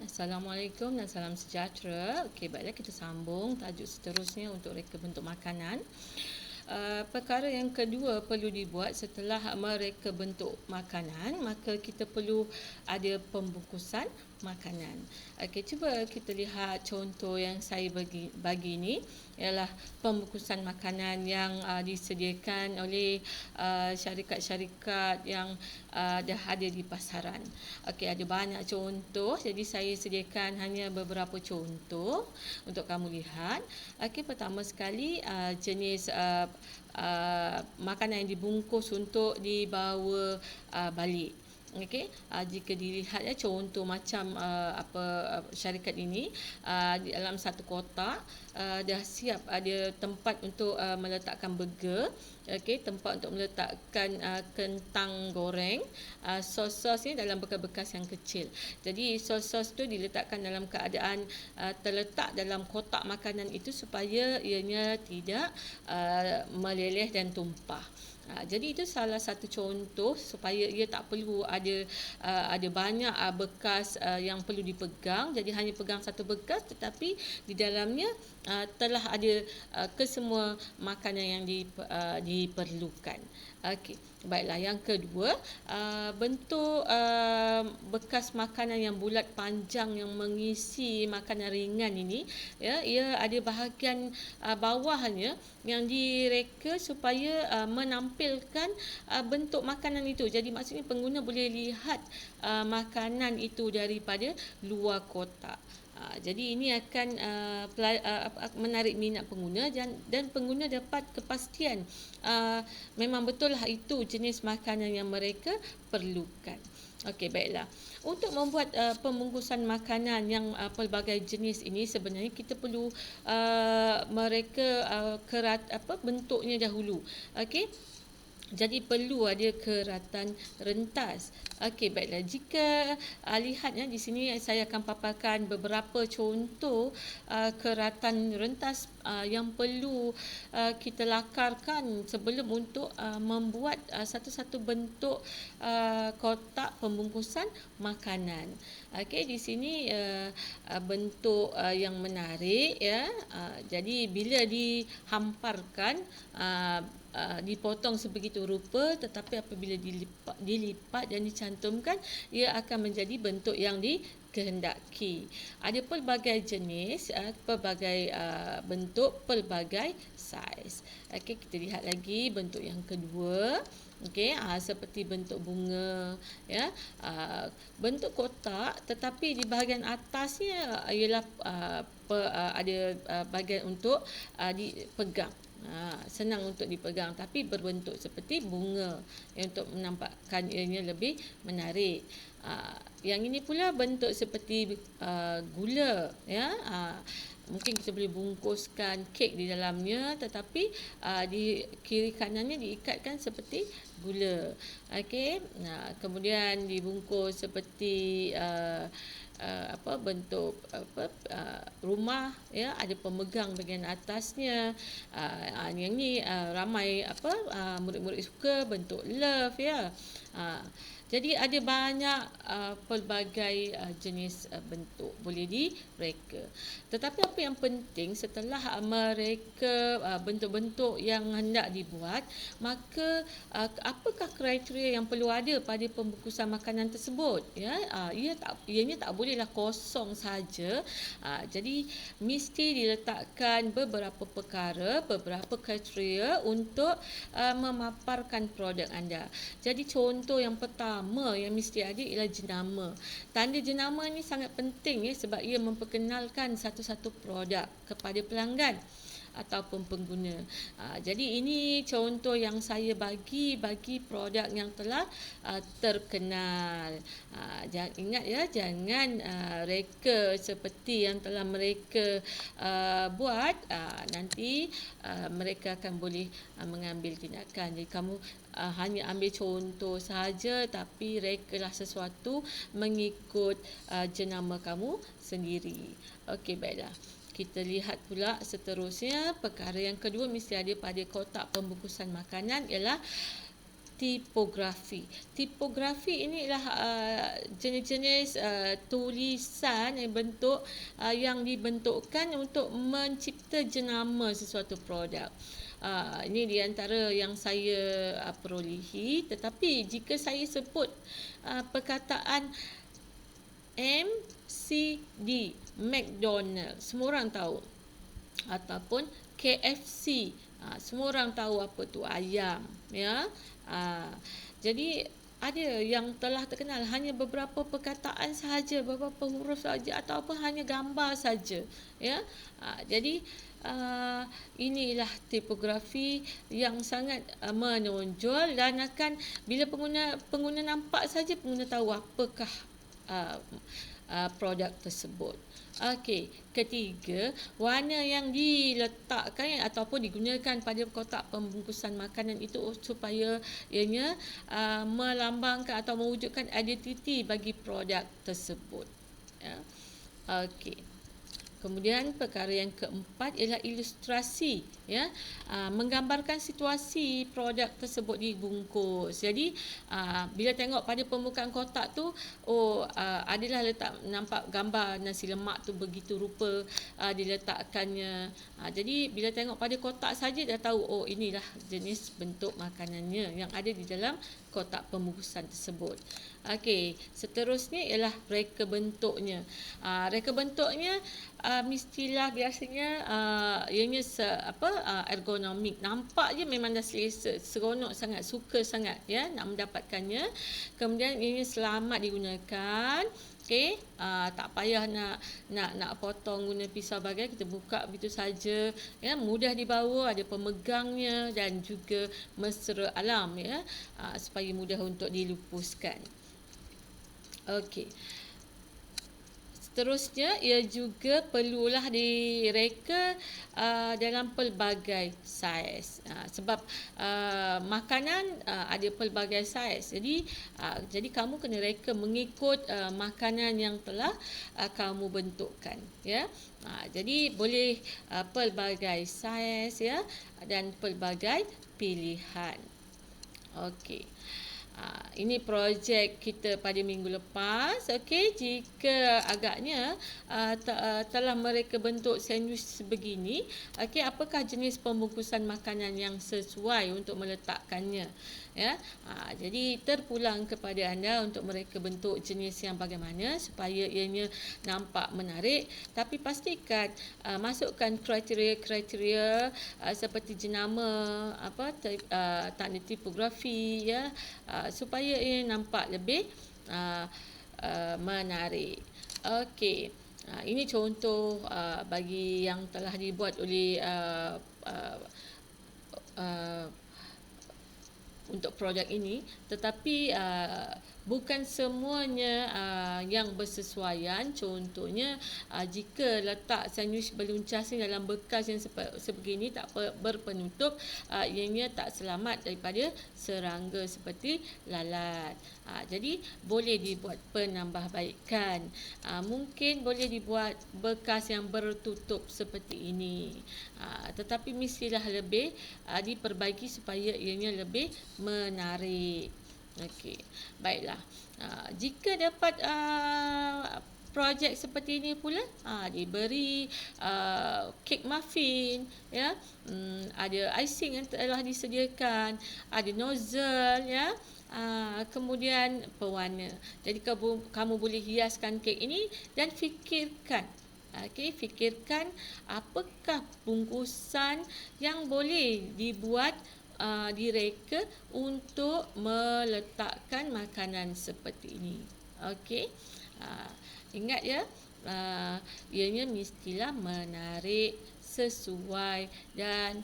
Assalamualaikum dan salam sejahtera. Okey, baiklah kita sambung tajuk seterusnya untuk reka bentuk makanan. Perkara yang kedua perlu dibuat setelah mereka bentuk makanan, maka kita perlu ada pembungkusan makanan. Okey, cuba kita lihat contoh yang saya bagi ini ialah pembungkusan makanan yang disediakan oleh syarikat-syarikat yang dah ada di pasaran. Okey, ada banyak contoh, jadi saya sediakan hanya beberapa contoh untuk kamu lihat. Okey, pertama sekali jenis makanan yang dibungkus untuk dibawa balik. Okey, jika dilihat contoh macam syarikat ini di dalam satu kotak dah siap ada tempat untuk meletakkan burger, okey, tempat untuk meletakkan kentang goreng, sos-sos ni dalam bekas-bekas yang kecil. Jadi sos-sos tu diletakkan dalam keadaan terletak dalam kotak makanan itu supaya ianya tidak meleleh dan tumpah. Jadi itu salah satu contoh supaya ia tak perlu ada banyak bekas yang perlu dipegang. Jadi hanya pegang satu bekas, tetapi di dalamnya telah ada kesemua makanan yang diperlukan. Okey, baiklah, yang kedua, bentuk bekas makanan yang bulat panjang yang mengisi makanan ringan ini, ya, ia ada bahagian bawahnya yang direka supaya menampilkan bentuk makanan itu. Jadi maksudnya pengguna boleh lihat makanan itu daripada luar kotak. Jadi ini akan menarik minat pengguna dan pengguna dapat kepastian memang betul lah itu jenis makanan yang mereka perlukan. Okey, baiklah. Untuk membuat pembungkusan makanan yang pelbagai jenis ini, sebenarnya kita perlu bentuknya dahulu. Okey. Jadi perlu ada keratan rentas. Okey, baiklah. Jika lihat di sini saya akan paparkan beberapa contoh keratan rentas yang perlu kita lakarkan sebelum untuk membuat satu-satu bentuk kotak pembungkusan makanan. Okey, di sini bentuk yang menarik, ya. Jadi bila dihamparkan dipotong sebegitu rupa, tetapi apabila dilipat dan dicantumkan, ia akan menjadi bentuk yang dikehendaki. Ada pelbagai jenis, pelbagai bentuk, pelbagai saiz. Okey, kita lihat lagi bentuk yang kedua. Okey, seperti bentuk bunga, ya. Bentuk kotak, tetapi di bahagian atasnya ialah ada bahagian untuk dipegang. Senang untuk dipegang, tapi berbentuk seperti bunga untuk menampakkan ianya lebih menarik. Yang ini pula bentuk seperti gula, ya. Mungkin kita boleh bungkuskan kek di dalamnya, tetapi di kiri kanannya diikatkan seperti gula. Okey, kemudian dibungkus seperti bentuk rumah, ya, ada pemegang bahagian atasnya. Yang ni ramai murid-murid suka bentuk love, ya. Jadi ada banyak pelbagai jenis bentuk boleh direka. Tetapi apa yang penting setelah mereka bentuk-bentuk yang hendak dibuat, maka apakah kriteria yang perlu ada pada pembungkusan makanan tersebut, ya. Ianya tak bolehlah kosong saja. Jadi mesti diletakkan beberapa perkara, beberapa kriteria untuk memaparkan produk anda. Jadi contoh yang pertama yang mesti ada ialah jenama. Tanda jenama ni sangat penting, ya, sebab ia memperkenalkan satu-satu produk kepada pelanggan ataupun pengguna. Jadi ini contoh yang saya bagi produk yang telah terkenal. Ingat, ya, jangan reka seperti yang telah mereka buat, nanti mereka akan boleh mengambil tindakan. Jadi kamu hanya ambil contoh sahaja, tapi rekalah sesuatu mengikut jenama kamu sendiri. Okey, baiklah. Kita lihat pula seterusnya, perkara yang kedua mesti ada pada kotak pembungkusan makanan ialah tipografi. Tipografi ini ialah jenis-jenis tulisan bentuk yang dibentukkan untuk mencipta jenama sesuatu produk. Ini di antara yang saya perolehi. Tetapi jika saya sebut perkataan McD, McDonald, semua orang tahu, ataupun KFC, semua orang tahu apa tu, ayam, ya. Jadi ada yang telah terkenal hanya beberapa perkataan sahaja, beberapa huruf saja, ataupun hanya gambar saja, ya. Jadi inilah tipografi yang sangat menonjol, dan akan bila pengguna nampak saja, pengguna tahu apakah produk tersebut. Okey, ketiga, warna yang diletakkan ataupun digunakan pada kotak pembungkusan makanan itu supaya ianya melambangkan atau mewujudkan identiti bagi produk tersebut. Ya. Okey. Kemudian perkara yang keempat ialah ilustrasi, ya, menggambarkan situasi produk tersebut dibungkus. Jadi bila tengok pada permukaan kotak tu, adalah letak nampak gambar nasi lemak tu begitu rupa diletakkannya. Jadi bila tengok pada kotak saja dah tahu, inilah jenis bentuk makanannya yang ada di dalam kotak pembungkusan tersebut. Okey, seterusnya ialah reka bentuknya. Reka bentuknya mestilah biasanya ianya ergonomik. Nampak je memang dah selesa, seronok sangat, suka sangat, ya, nak mendapatkannya. Kemudian ianya selamat digunakan. Okey, tak payah nak potong guna pisau bagai, kita buka begitu saja, ya, mudah dibawa, ada pemegangnya dan juga mesra alam, ya, supaya mudah untuk dilupuskan. Okey. Seterusnya, ia juga perlulah direka dalam pelbagai saiz. Sebab makanan ada pelbagai saiz. Jadi kamu kena reka mengikut makanan yang telah kamu bentukkan, ya. Jadi boleh pelbagai saiz, ya, dan pelbagai pilihan. Okey. Ini projek kita pada minggu lepas. Okey, jika agaknya telah mereka bentuk sandwich sebegini, okey, apakah jenis pembungkusan makanan yang sesuai untuk meletakkannya, ya. Jadi terpulang kepada anda untuk mereka bentuk jenis yang bagaimana supaya ianya nampak menarik, tapi pastikan masukkan kriteria-kriteria seperti jenama, tanda tipografi, ya, supaya ia nampak lebih menarik. Okey, ini contoh bagi yang telah dibuat oleh untuk produk ini, tetapi bukan semuanya yang bersesuaian. Contohnya, jika letak sandwich beluncas dalam bekas yang sebegini tak berpenutup, ianya tak selamat daripada serangga seperti lalat. Jadi boleh dibuat penambahbaikan. Mungkin boleh dibuat bekas yang bertutup seperti ini. Tetapi mestilah lebih diperbaiki supaya ianya lebih menarik. Okey, baiklah. Jika dapat projek seperti ini pula, diberi kek muffin, ya, ada icing yang telah disediakan, ada nozzle, ya, kemudian pewarna. Jadi kamu boleh hiaskan kek ini dan fikirkan. Fikirkan apakah bungkusan yang boleh dibuat direka untuk meletakkan makanan seperti ini. Okey. Ingat, ya, ianya mestilah menarik, sesuai dan